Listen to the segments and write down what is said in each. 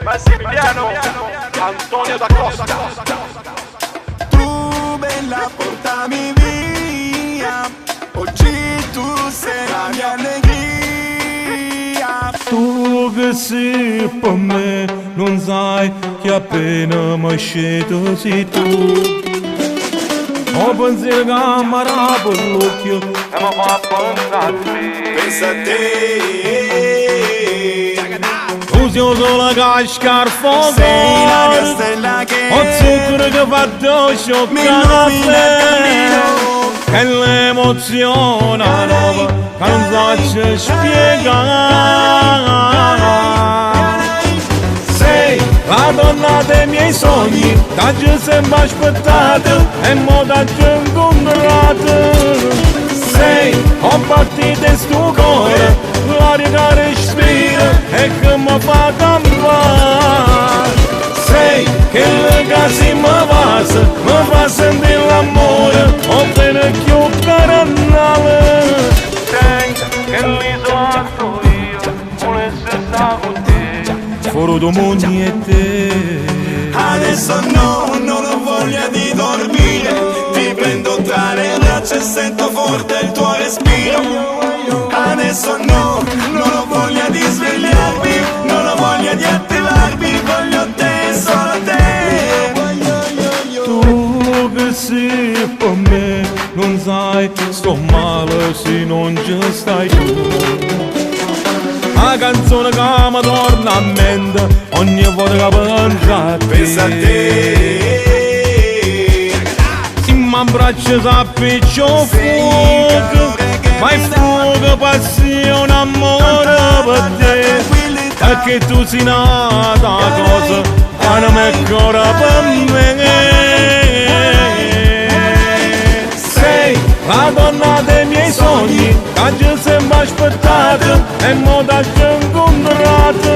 Massimiliano Antonio da Costa. Tu bella portami via, oggi tu sei la mia allegria. Tu che sei per me, non sai che appena mi scelto sei tu. Ho pensato che amarà per l'occhio e mi fa pensare a te. Pensa a te. Tu sei solo casca al fuoco, Sei la mia stella che ho zucchero che fa dolce mi a illumina il cammino. te. E l'emozione nuova che non so spiegare. Sei la donna dei miei sogni, da giù sempre aspettata e mo da giù incontrata. Sei un battito in sto cuore, l'aria che respira e che mi fa campare. Sei quella che si mi fa sentire l'amore, ho bene più carnale. Sei che l'isola sto io, volesse stare con te. Foro domani e te. Adesso no, non ho voglia di dormire. Ti prendo tra le braccia e sento forte il tuo respiro. Adesso no, non ho voglia di svegliarmi, non ho voglia di attivarmi, voglio te, solo te. Tu che sei per me, non sai, sto male se non ci stai tu. La canzone che mi torna a mente ogni volta che penso a te. Pensa a te. In man braccia s'appiccia fuoco, ma è fuoco, passione, amore per te. Perché tu sei nata cosa, anima e cuore per me. Sei la donna dei miei sogni, che già sempre aspettata e mo da giù incontrata.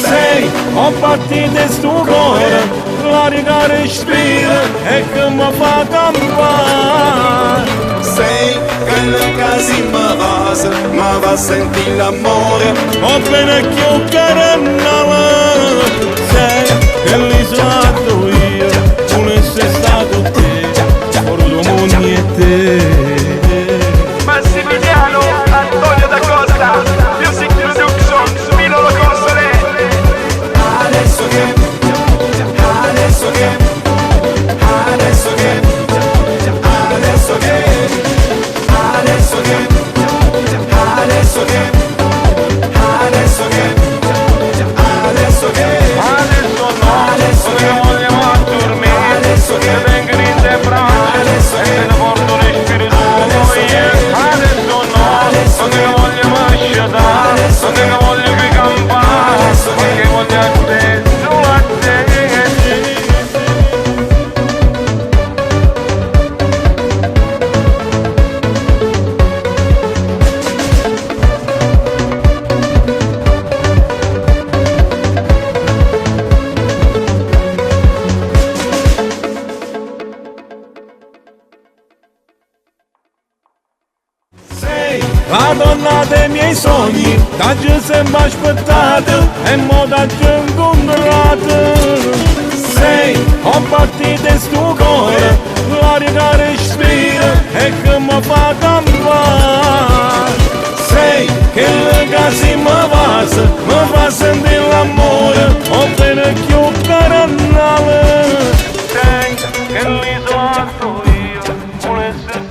Sei un battito in sto cuore, l'aria che respira e che mi fa campare. Sei quella che si mi va a sentire l'amore. Ho bene più carnale. Sei che l'isola sto io, volesse stato te, for domani e te. Massimiliano Antonio da Costa, Music Production, Milo Lo Console. Adesso che, adesso che, adesso che, adesso che, adesso che, adesso che, adesso che, adesso che, Adesso no, adesso perché che, vogliamo a dormire, adesso che che, vengono in te braccia adesso e che, te ne porto l'spirito adesso tuo. che, Adesso no, adesso perché che, vogliamo asciugare, adesso perché che, voglio che campare, adesso che, perché voglio a te, solo a te. Sei la donna dei miei sogni, da giù sempre aspettata e mo da giù incontrata. Sei un battito in sto cuore, l'aria che respira e che mi fa campare. Sei quella che si mi fa sentire l'amore, ho bene più carnale. Sei che l'isola sto io, volesse